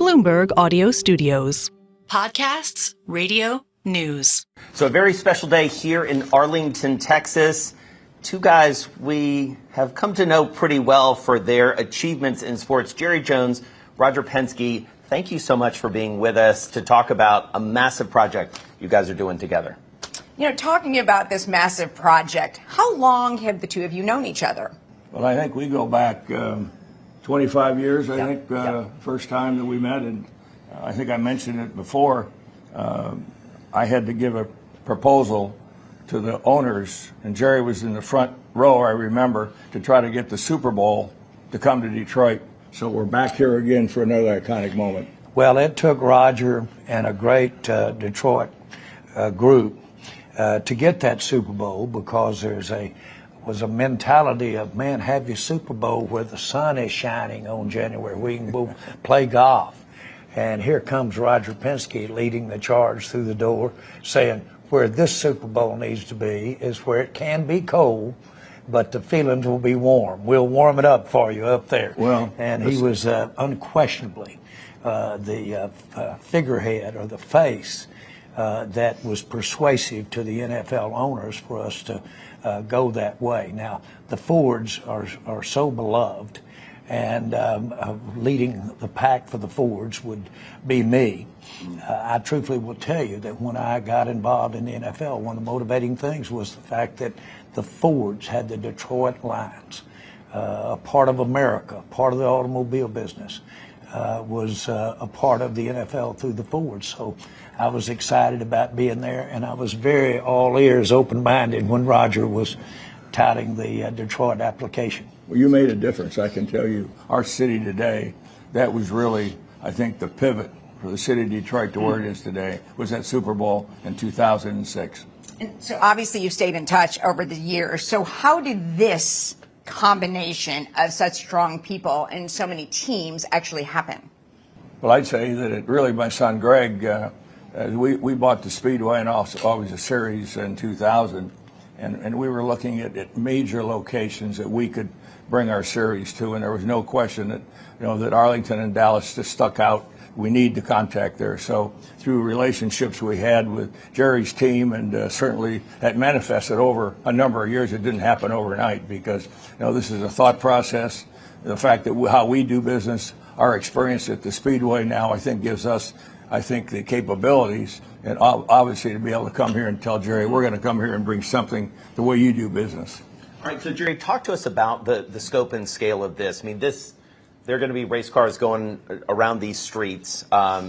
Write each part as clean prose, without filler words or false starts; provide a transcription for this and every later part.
Bloomberg Audio Studios. Podcasts, radio, news. So a very special day here in Arlington, Texas. Two guys we have come to know pretty well for their achievements in sports. Jerry Jones, Roger Penske, thank you so much for being with us to talk about a massive project you guys are doing together. You know, talking about this massive project, how long have the two of you known each other? Well, I think we go back 25 years, I think, first time that we met. And I think I mentioned it before. I had to give a proposal to the owners, and Jerry was in the front row, I remember, to try to get the Super Bowl to come to Detroit. So we're back here again for another iconic moment. Well, it took Roger and a great Detroit group to get that Super Bowl, because was a mentality of, man, have your Super Bowl where the sun is shining on January. We can go play golf. And here comes Roger Penske leading the charge through the door, saying where this Super Bowl needs to be is where it can be cold, but the feelings will be warm. We'll warm it up for you up there. Well, and he was unquestionably the figurehead or the face that was persuasive to the NFL owners for us to go that way. Now, the Fords are so beloved, and leading the pack for the Fords would be me. I truthfully will tell you that when I got involved in the NFL, one of the motivating things was the fact that the Fords had the Detroit Lions, a part of America, part of the automobile business, was a part of the NFL through the Fords. So I was excited about being there, and I was very all ears, open-minded when Roger was touting the Detroit application. Well, you made a difference, I can tell you. Our city today, that was really, I think, the pivot for the city of Detroit to where it is today, was that Super Bowl in 2006. And so obviously you stayed in touch over the years. So how did this combination of such strong people and so many teams actually happen? Well, I'd say that it really, my son Greg, we bought the Speedway and always a series in 2000, and we were looking at major locations that we could bring our series to, and there was no question that, that Arlington and Dallas just stuck out. We need to contact there. So through relationships we had with Jerry's team, and certainly that manifested over a number of years. It didn't happen overnight, because this is a thought process. The fact that how we do business, our experience at the Speedway now, I think gives us, the capabilities, and obviously to be able to come here and tell Jerry, we're going to come here and bring something the way you do business. All right, so Jerry, talk to us about the scope and scale of this. I mean, there are going to be race cars going around these streets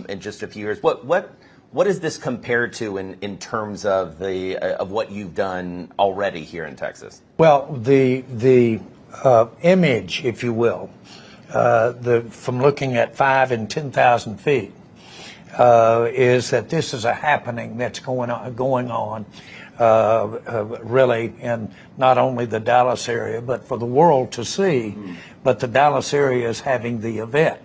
in just a few years. What is this compared to in terms of of what you've done already here in Texas? Well, the image, if you will, from looking at 5,000 and 10,000 feet, is that this is a happening that's going on. Really in not only the Dallas area, but for the world to see. But the Dallas area is having the event,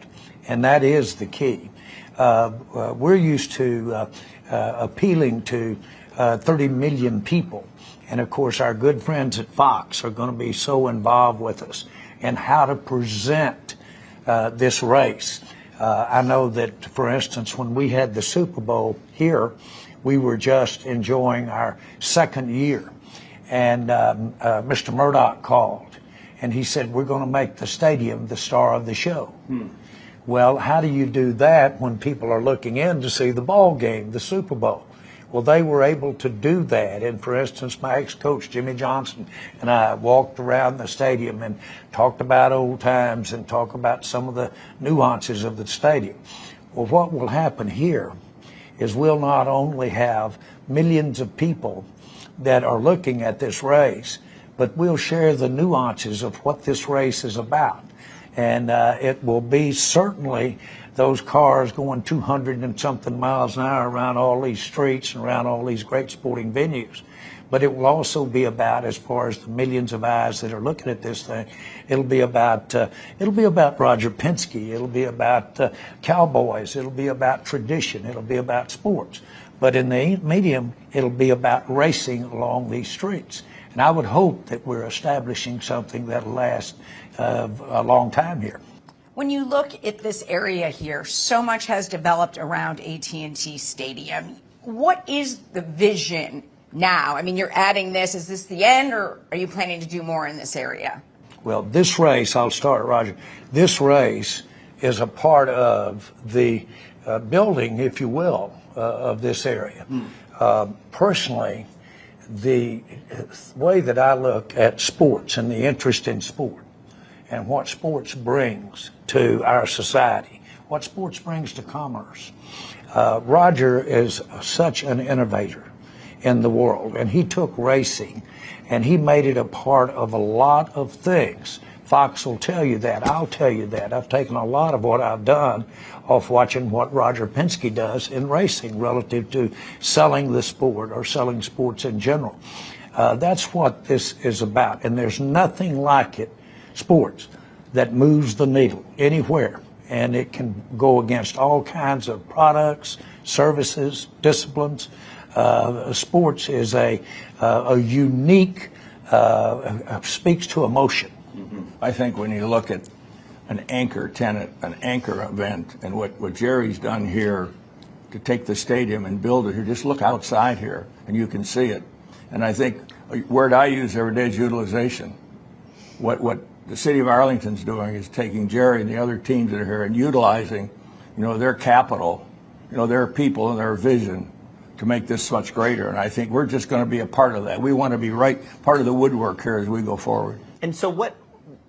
and that is the key. We're used to appealing to 30 million people, and of course our good friends at Fox are going to be so involved with us in how to present this race. I know that, for instance, when we had the Super Bowl here, we were just enjoying our second year, and Mr. Murdoch called, and he said, we're going to make the stadium the star of the show. Well, how do you do that when people are looking in to see the ball game, the Super Bowl? Well, they were able to do that. And for instance, my ex-coach, Jimmy Johnson, and I walked around the stadium and talked about old times and talked about some of the nuances of the stadium. Well, what will happen here is we'll not only have millions of people that are looking at this race, but we'll share the nuances of what this race is about. And it will be certainly those cars going 200 and something miles an hour around all these streets and around all these great sporting venues. But it will also be about, as far as the millions of eyes that are looking at this thing, it'll be about Roger Penske. It'll be about Cowboys. It'll be about tradition. It'll be about sports. But in the medium, it'll be about racing along these streets. And I would hope that we're establishing something that'll last a long time here. When you look at this area here, so much has developed around AT&T Stadium. What is the vision now? I mean, you're adding this. Is this the end, or are you planning to do more in this area? Well, this race, I'll start, Roger. This race is a part of the building, if you will, of this area. Personally, the way that I look at sports and the interest in sport and what sports brings to our society, what sports brings to commerce. Roger is such an innovator in the world, and he took racing and he made it a part of a lot of things. Fox will tell you that. I'll tell you that. I've taken a lot of what I've done off watching what Roger Penske does in racing relative to selling the sport or selling sports in general. That's what this is about, and there's nothing like it, sports, that moves the needle anywhere, and it can go against all kinds of products, services, disciplines. Sports is a unique, speaks to emotion. I think when you look at an anchor tenant, an anchor event, and what Jerry's done here to take the stadium and build it here, just look outside here and you can see it. And I think a word I use every day is utilization. What the city of Arlington's doing is taking Jerry and the other teams that are here and utilizing, their capital, their people and their vision to make this much greater. And I think we're just going to be a part of that. We want to be part of the woodwork here as we go forward. And so what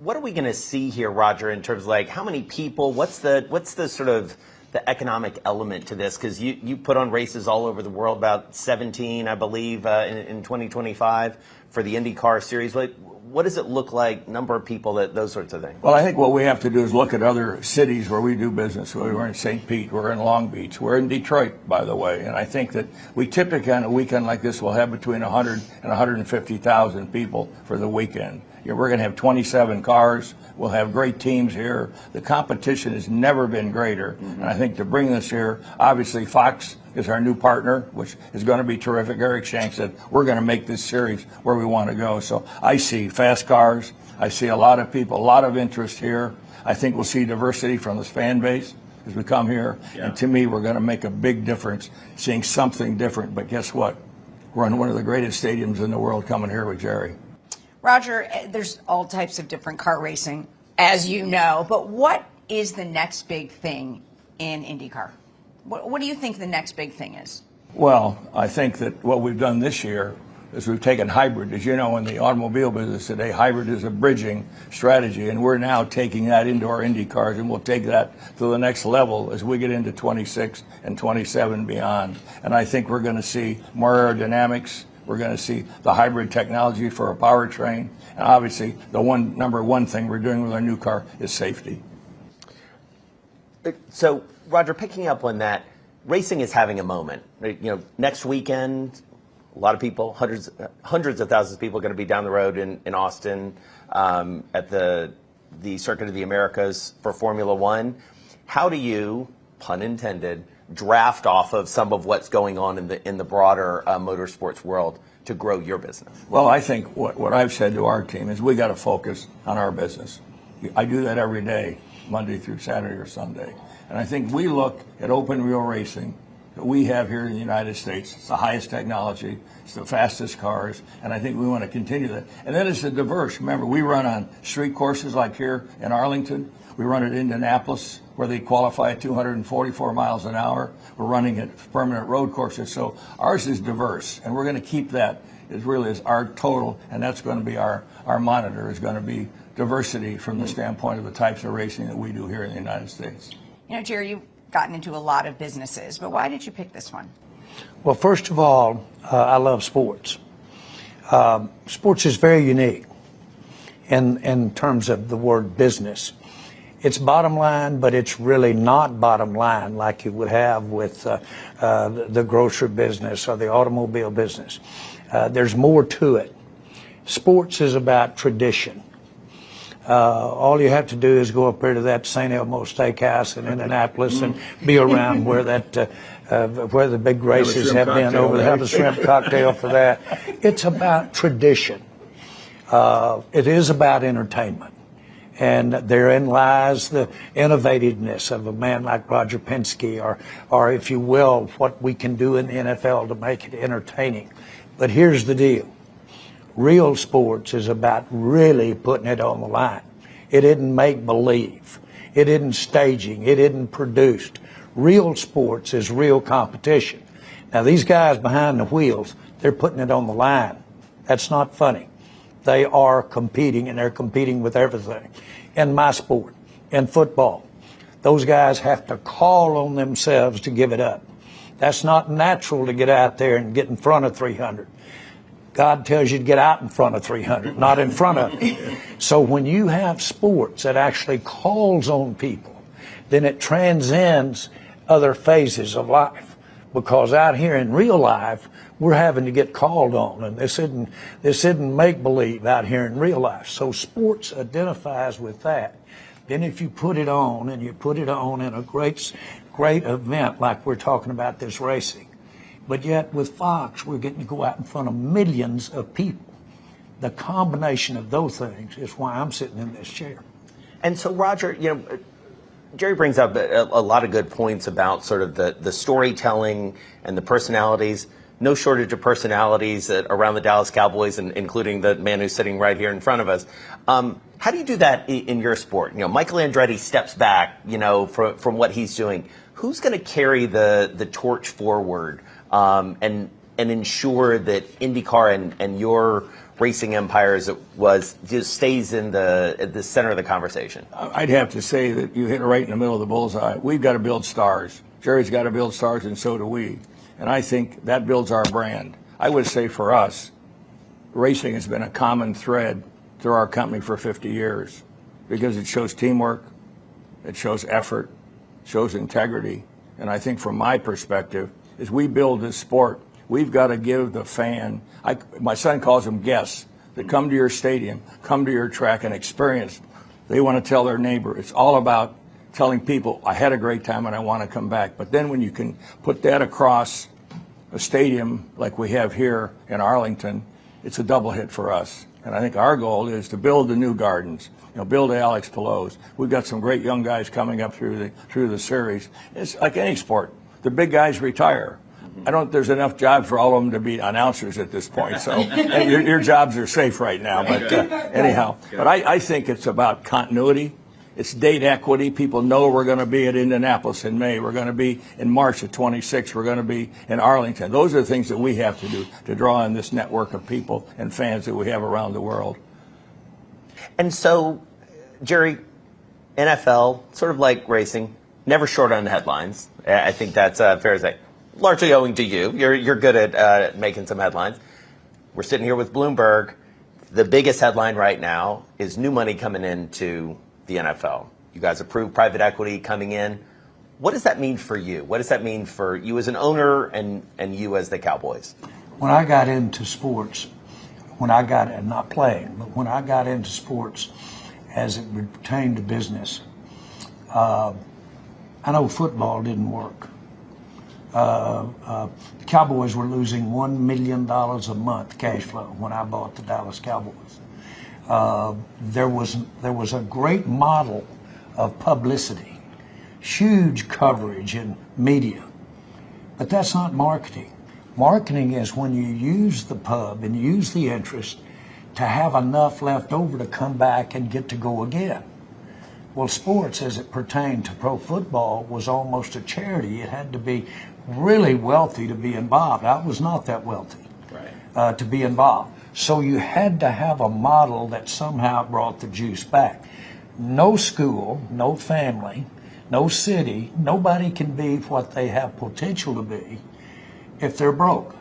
are we going to see here, Roger, in terms of like how many people, what's the sort of the economic element to this? Because you put on races all over the world, about 17, I believe, in 2025 for the IndyCar series. What does it look like, number of people, those sorts of things? Well, I think what we have to do is look at other cities where we do business. We're in St. Pete, we're in Long Beach, we're in Detroit, by the way. And I think that we typically on a weekend like this will have between 100 and 150,000 people for the weekend. We're going to have 27 cars. We'll have great teams here. The competition has never been greater. And I think to bring this here, obviously Fox is our new partner, which is going to be terrific. Eric Shank said, we're going to make this series where we want to go. So I see fast cars. I see a lot of people, a lot of interest here. I think we'll see diversity from this fan base as we come here. Yeah. And to me, we're going to make a big difference, seeing something different. But guess what? We're in one of the greatest stadiums in the world coming here with Jerry. Roger, there's all types of different car racing, as you know, but what is the next big thing in IndyCar? What do you think the next big thing is? Well, I think that what we've done this year is we've taken hybrid. As you know, in the automobile business today, hybrid is a bridging strategy, and we're now taking that into our Indy cars, and we'll take that to the next level as we get into 26 and 27 beyond. And I think we're going to see more aerodynamics. We're going to see the hybrid technology for a powertrain. And obviously, the number one thing we're doing with our new car is safety. So, Roger, picking up on that, racing is having a moment. Next weekend, a lot of people, hundreds of thousands of people are going to be down the road in Austin at the Circuit of the Americas for Formula One. How do you, pun intended, draft off of some of what's going on in the broader motorsports world to grow your business? Well, I think what I've said to our team is we got to focus on our business. I do that every day, Monday through Saturday or Sunday. And I think we look at open wheel racing that we have here in the United States. It's the highest technology. It's the fastest cars. And I think we want to continue that. And then it's the diverse. Remember, we run on street courses like here in Arlington. We run at Indianapolis, where they qualify at 244 miles an hour. We're running at permanent road courses. So ours is diverse, and we're going to keep that. It really is our total, and that's going to be our monitor, is going to be diversity from the standpoint of the types of racing that we do here in the United States. Jerry, you've gotten into a lot of businesses, but why did you pick this one? Well, first of all, I love sports. Sports is very unique in terms of the word business. It's bottom line, but it's really not bottom line like you would have with the grocery business or the automobile business. There's more to it. Sports is about tradition. All you have to do is go up there to that St. Elmo Steakhouse in Indianapolis and be around where where the big races have been over there. Have a shrimp cocktail for that. It's about tradition. It is about entertainment. And therein lies the innovativeness of a man like Roger Penske, or if you will, what we can do in the NFL to make it entertaining. But here's the deal. Real sports is about really putting it on the line. It isn't make-believe. It isn't staging. It isn't produced. Real sports is real competition. Now, these guys behind the wheels, they're putting it on the line. That's not funny. They are competing, and they're competing with everything. In my sport, in football, those guys have to call on themselves to give it up. That's not natural to get out there and get in front of 300. God tells you to get out in front of 300, not in front of them. So when you have sports that actually calls on people, then it transcends other phases of life. Because out here in real life, we're having to get called on, and this isn't make-believe out here in real life. So sports identifies with that. Then if you put it on, and you put it on in a great event like we're talking about this racing, but yet with Fox, we're getting to go out in front of millions of people. The combination of those things is why I'm sitting in this chair. And so, Roger, Jerry brings up a lot of good points about sort of the storytelling and the personalities. No shortage of personalities around the Dallas Cowboys, and including the man who's sitting right here in front of us. How do you do that in your sport? Michael Andretti steps back, from what he's doing. Who's going to carry the torch forward and ensure that IndyCar and your racing empire, as it was, just stays in the center of the conversation? I'd have to say that you hit it right in the middle of the bullseye. We've got to build stars. Jerry's got to build stars, and so do we. And I think that builds our brand. I would say for us, racing has been a common thread through our company for 50 years because it shows teamwork, it shows effort, shows integrity. And I think from my perspective, as we build this sport, we've got to give the fan, my son calls them guests, that come to your stadium, come to your track and experience. They want to tell their neighbor. It's all about telling people, I had a great time and I want to come back. But then when you can put that across a stadium like we have here in Arlington, it's a double hit for us. And I think our goal is to build the new Gardens, build Alex Pelos. We've got some great young guys coming up through the series. It's like any sport. The big guys retire. There's enough jobs for all of them to be announcers at this point. So your jobs are safe right now. But anyhow, but I think it's about continuity. It's date equity. People know we're going to be at Indianapolis in May. We're going to be in March of 26. We're going to be in Arlington. Those are the things that we have to do to draw in this network of people and fans that we have around the world. And so, Jerry, NFL, sort of like racing, never short on headlines. I think that's fair to say. Largely owing to you. You're good at making some headlines. We're sitting here with Bloomberg. The biggest headline right now is new money coming into the NFL. You guys approved private equity coming in. What does that mean for you? What does that mean for you as an owner and you as the Cowboys? When I got into sports, not playing, but when I got into sports as it pertained to business, I know football didn't work. The Cowboys were losing $1 million a month cash flow when I bought the Dallas Cowboys. There was a great model of publicity, huge coverage in media, but that's not marketing. Marketing is when you use the pub and use the interest to have enough left over to come back and get to go again. Well, sports, as it pertained to pro football, was almost a charity. It had to be really wealthy to be involved. I was not that wealthy to be involved. So you had to have a model that somehow brought the juice back. No school, no family, no city, nobody can be what they have potential to be if they're broke.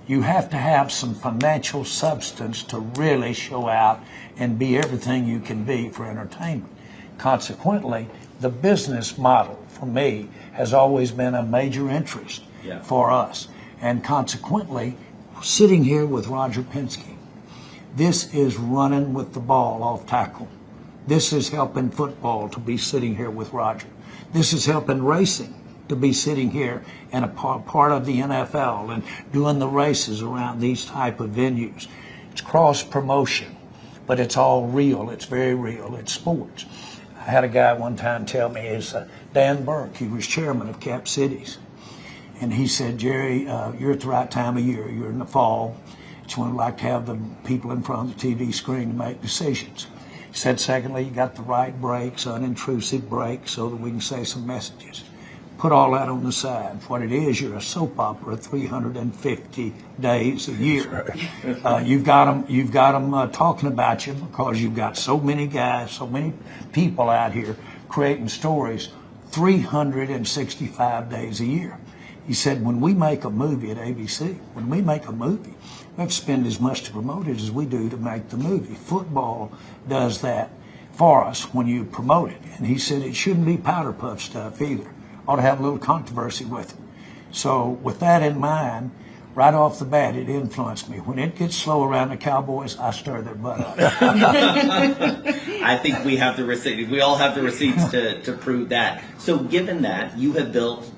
You have to have some financial substance to really show out and be everything you can be for entertainment. Consequently, the business model for me has always been a major interest for us. And consequently, sitting here with Roger Penske, this is running with the ball off tackle. This is helping football to be sitting here with Roger. This is helping racing to be sitting here and a part of the NFL and doing the races around these type of venues. It's cross promotion. but it's all real. It's very real. It's sports. I had a guy one time tell me, is Dan Burke, he was chairman of Cap Cities. And he said, Jerry, you're at the right time of year. You're in the fall. It's when we like to have the people in front of the TV screen to make decisions. He said, secondly, you got the right brakes, unintrusive brakes, so that we can say some messages. Put all that on the side. What it is, you're a soap opera 350 days a year. You've got them talking about you because you've got so many guys, so many people out here creating stories 365 days a year. He said, when we make a movie at ABC, when we make a movie, we have to spend as much to promote it as we do to make the movie. Football does that for us when you promote it. And he said it shouldn't be powder puff stuff either. Ought to have a little controversy with it. So with that in mind, right off the bat, it influenced me. When it gets slow around the Cowboys, I stir their butt up. I think we have the receipts. We all have the receipts to prove that. So given that, you have built,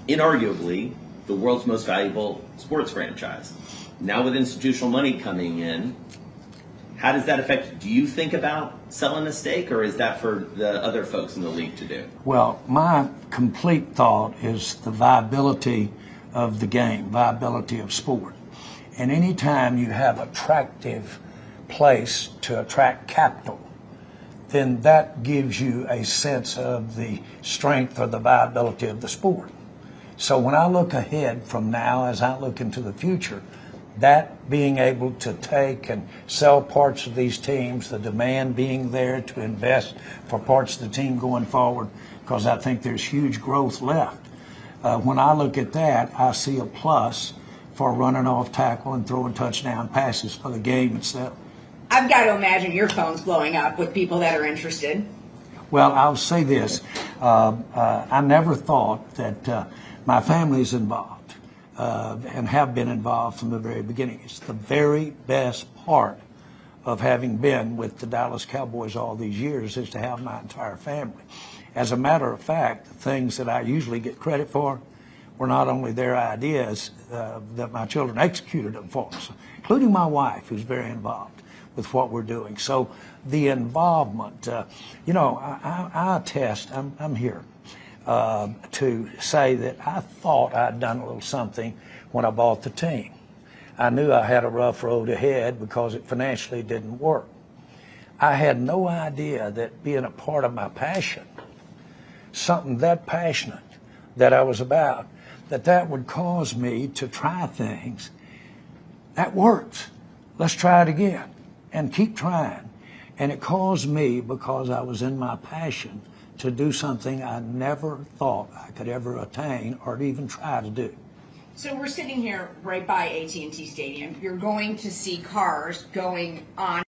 inarguably, the world's most valuable sports franchise. Now with institutional money coming in, how does that affect you? Do you think about selling a stake, or is that for the other folks in the league to do? Well, my complete thought is the viability of the game, viability of sport. And anytime you have an attractive place to attract capital, then that gives you a sense of the strength or the viability of the sport. So when I look ahead from now, as I look into the future, that being able to take and sell parts of these teams, the demand being there to invest for parts of the team going forward, because I think there's huge growth left. When I look at that, I see a plus for running off tackle and throwing touchdown passes for the game itself. I've got to imagine your phone's blowing up with people that are interested. Well, I'll say this. I never thought that my family's involved and have been involved from the very beginning. It's the very best part of having been with the Dallas Cowboys all these years is to have my entire family. As a matter of fact, the things that I usually get credit for were not only their ideas, that my children executed them for us, including my wife, who's very involved with what we're doing. So the involvement, I attest, I'm here to say that I thought I'd done a little something when I bought the team. I knew I had a rough road ahead because it financially didn't work. I had no idea that being a part of my passion, something that passionate that I was about, that would cause me to try things. That works. Let's try it again and keep trying. And it caused me, because I was in my passion, to do something I never thought I could ever attain or even try to do. So we're sitting here right by AT&T Stadium. You're going to see cars going on.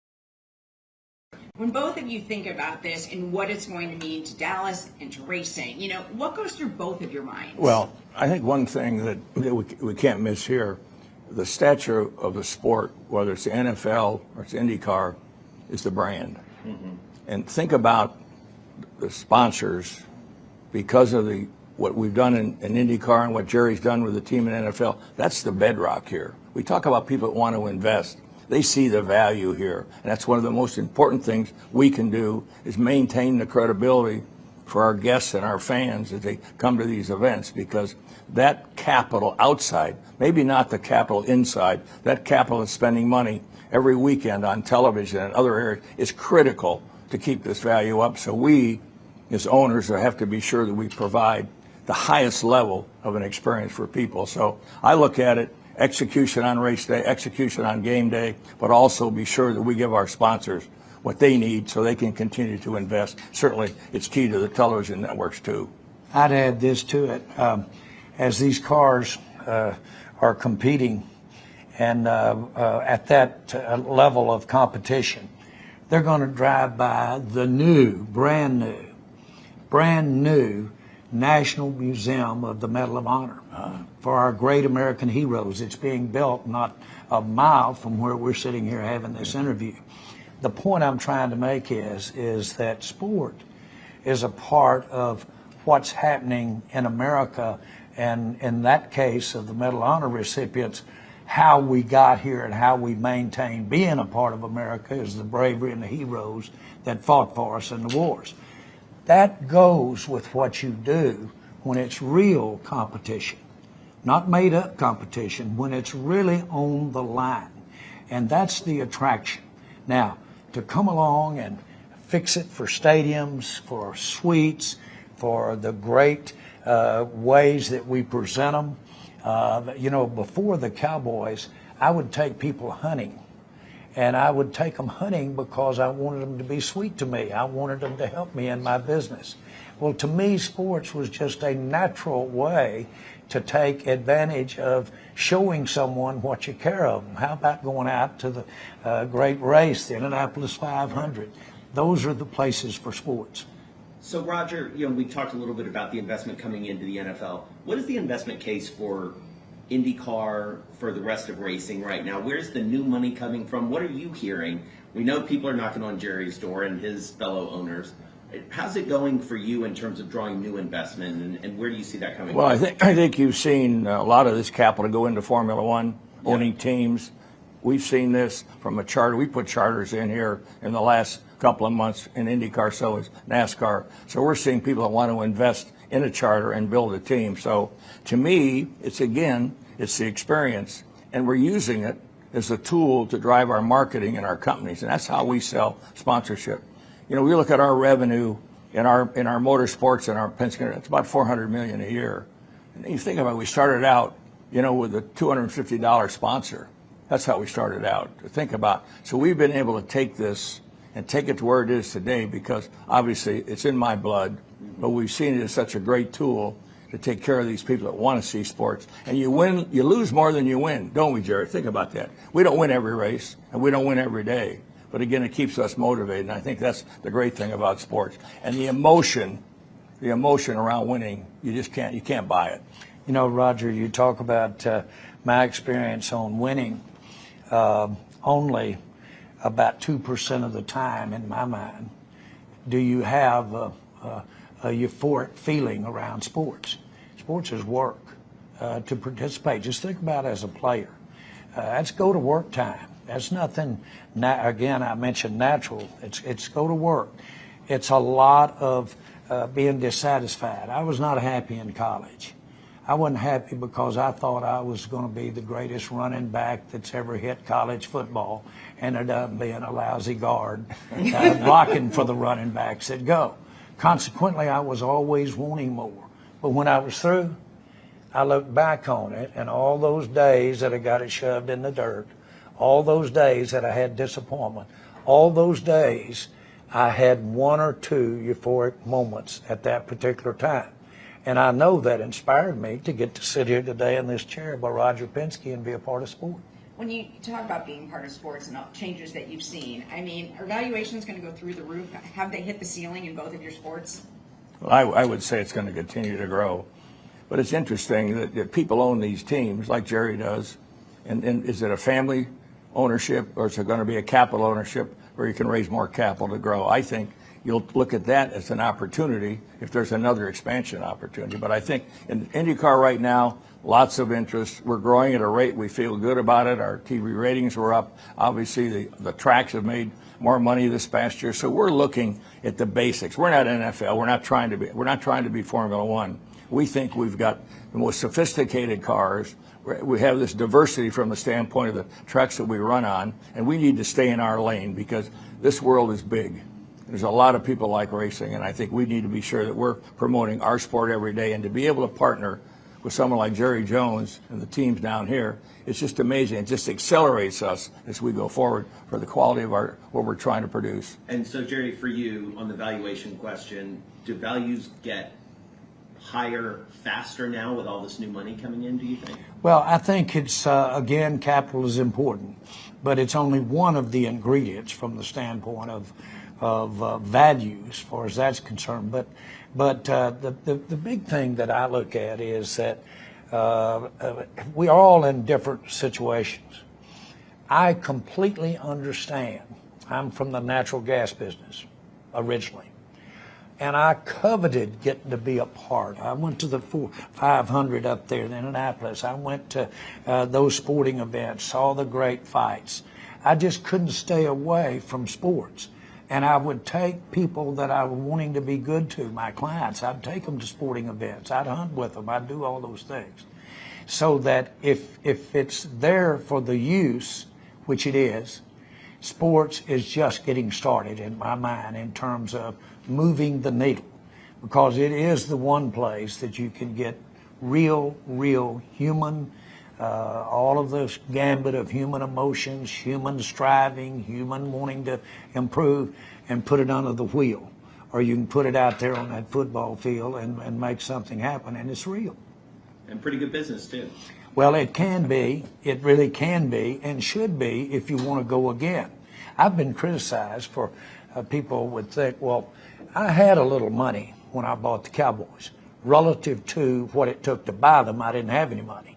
When both of you think about this and what it's going to mean to Dallas and to racing, what goes through both of your minds? Well, I think one thing that we can't miss here, the stature of the sport, whether it's the NFL or it's IndyCar, is the brand. Mm-hmm. And think about the sponsors, because of what we've done in IndyCar and what Jerry's done with the team in NFL. That's the bedrock here. We talk about people that want to invest. They see the value here. And that's one of the most important things we can do, is maintain the credibility for our guests and our fans as they come to these events, because that capital outside, maybe not the capital inside, that capital is spending money every weekend on television and other areas is critical to keep this value up. So we, as owners, have to be sure that we provide the highest level of an experience for people. So I look at it, execution on race day, execution on game day, but also be sure that we give our sponsors what they need so they can continue to invest. Certainly, it's key to the television networks, too. I'd add this to it. As these cars are competing and at that level of competition, they're going to drive by the brand new National Museum of the Medal of Honor for our great American heroes. It's being built not a mile from where we're sitting here having this interview. The point I'm trying to make is that sport is a part of what's happening in America, and in that case of the Medal of Honor recipients, how we got here and how we maintain being a part of America is the bravery and the heroes that fought for us in the wars. That goes with what you do when it's real competition, not made up competition, when it's really on the line. And that's the attraction. Now, to come along and fix it for stadiums, for suites, for the great ways that we present them. Before the Cowboys, I would take people hunting. And I would take them hunting because I wanted them to be sweet to me. I wanted them to help me in my business. Well, to me, sports was just a natural way to take advantage of showing someone what you care of them. How about going out to the great race, the Indianapolis 500? Those are the places for sports. So, Roger, we talked a little bit about the investment coming into the NFL. What is the investment case for IndyCar, for the rest of racing right now? Where's the new money coming from? What are you hearing? We know people are knocking on Jerry's door and his fellow owners. How's it going for you in terms of drawing new investment, and where do you see that coming Well, from? I think you've seen a lot of this capital go into Formula One, owning teams. We've seen this from a charter. We put charters in here in the last couple of months in IndyCar, so is NASCAR. So we're seeing people that want to invest in a charter and build a team. So to me, it's the experience, and we're using it as a tool to drive our marketing and our companies, and that's how we sell sponsorship. We look at our revenue in our motorsports and our Penske, it's about $400 million a year. And you think about it, we started out, with a $250 sponsor. That's how we started out. To think about. So we've been able to take this and take it to where it is today because obviously it's in my blood, but we've seen it as such a great tool to take care of these people that want to see sports. And you lose more than you win, don't we, Jerry? Think about that. We don't win every race, and we don't win every day. But again, it keeps us motivated, and I think that's the great thing about sports. And the emotion around winning, you can't buy it. Roger, you talk about my experience on winning. Only about 2% of the time, in my mind, do you have a euphoric feeling around sports. Sports is work. To participate, just think about it as a player. That's go to work time. That's nothing, again, I mentioned natural. It's go to work. It's a lot of being dissatisfied. I was not happy in college. I wasn't happy because I thought I was going to be the greatest running back that's ever hit college football. Ended up being a lousy guard, blocking for the running backs that go. Consequently, I was always wanting more. But when I was through, I looked back on it, and all those days that I got it shoved in the dirt, all those days that I had disappointment, all those days I had one or two euphoric moments at that particular time. And I know that inspired me to get to sit here today in this chair by Roger Penske and be a part of sport. When you talk about being part of sports and all changes that you've seen, are valuations going to go through the roof? Have they hit the ceiling in both of your sports? Well, I would say it's going to continue to grow. But it's interesting that people own these teams like Jerry does. And is it a family ownership, or is it going to be a capital ownership where you can raise more capital to grow? I think you'll look at that as an opportunity if there's another expansion opportunity. But I think in IndyCar right now, lots of interest. We're growing at a rate we feel good about it. Our TV ratings were up. Obviously, the tracks have made more money this past year. So we're looking at the basics. We're not NFL. We're not trying to be Formula One. We think we've got the most sophisticated cars. We have this diversity from the standpoint of the tracks that we run on, and we need to stay in our lane because this world is big. There's a lot of people like racing, and I think we need to be sure that we're promoting our sport every day. And to be able to partner with someone like Jerry Jones and the teams down here, it's just amazing. It just accelerates us as we go forward for the quality of what we're trying to produce. And so, Jerry, for you, on the valuation question, do values get higher faster now with all this new money coming in, do you think? Well, I think it's, again, capital is important, but it's only one of the ingredients from the standpoint of value as far as that's concerned. But the big thing that I look at is that we are all in different situations. I completely understand. I'm from the natural gas business originally. And I coveted getting to be a part. I went to the 500 up there in Indianapolis. I went to those sporting events, saw the great fights. I just couldn't stay away from sports. And I would take people that I was wanting to be good to, my clients, I'd take them to sporting events. I'd hunt with them. I'd do all those things. So that if it's there for the use, which it is, sports is just getting started in my mind in terms of moving the needle, because it is the one place that you can get real human, all of this gambit of human emotions, human striving, human wanting to improve, and put it under the wheel. Or you can put it out there on that football field and make something happen, and it's real. And pretty good business, too. Well, it can be. It really can be and should be if you want to go again. I've been criticized for people would think, well, I had a little money when I bought the Cowboys. Relative to what it took to buy them, I didn't have any money.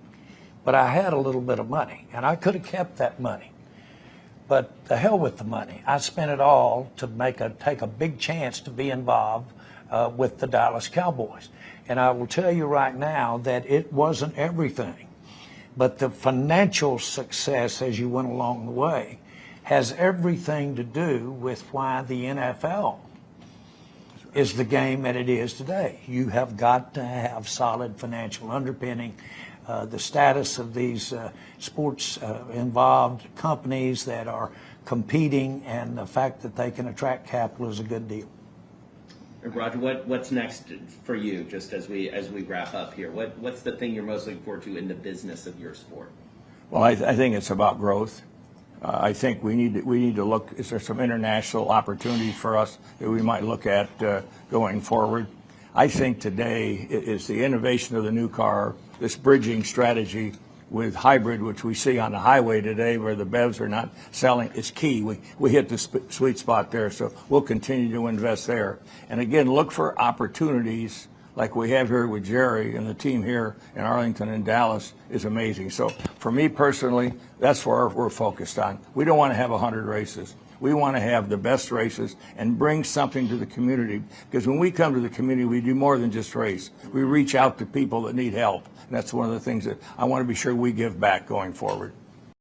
But I had a little bit of money, and I could have kept that money. But the hell with the money. I spent it all to take a big chance to be involved with the Dallas Cowboys. And I will tell you right now that it wasn't everything. But the financial success as you went along the way has everything to do with why the NFL is the game that it is today. You have got to have solid financial underpinning. The status of these sports involved companies that are competing, and the fact that they can attract capital is a good deal. Roger, what's next for you, just as we wrap up here? What's the thing you're most looking forward to in the business of your sport? Well, I think it's about growth. I think we need to look. Is there some international opportunity for us that we might look at going forward? I think today is the innovation of the new car, this bridging strategy with hybrid, which we see on the highway today, where the BEVs are not selling, is key. We hit the sweet spot there, so we'll continue to invest there. And again, look for opportunities like we have here with Jerry, and the team here in Arlington and Dallas is amazing. So for me personally, that's where we're focused on. We don't want to have 100 races. We want to have the best races and bring something to the community, because when we come to the community, we do more than just race. We reach out to people that need help, and that's one of the things that I want to be sure we give back going forward.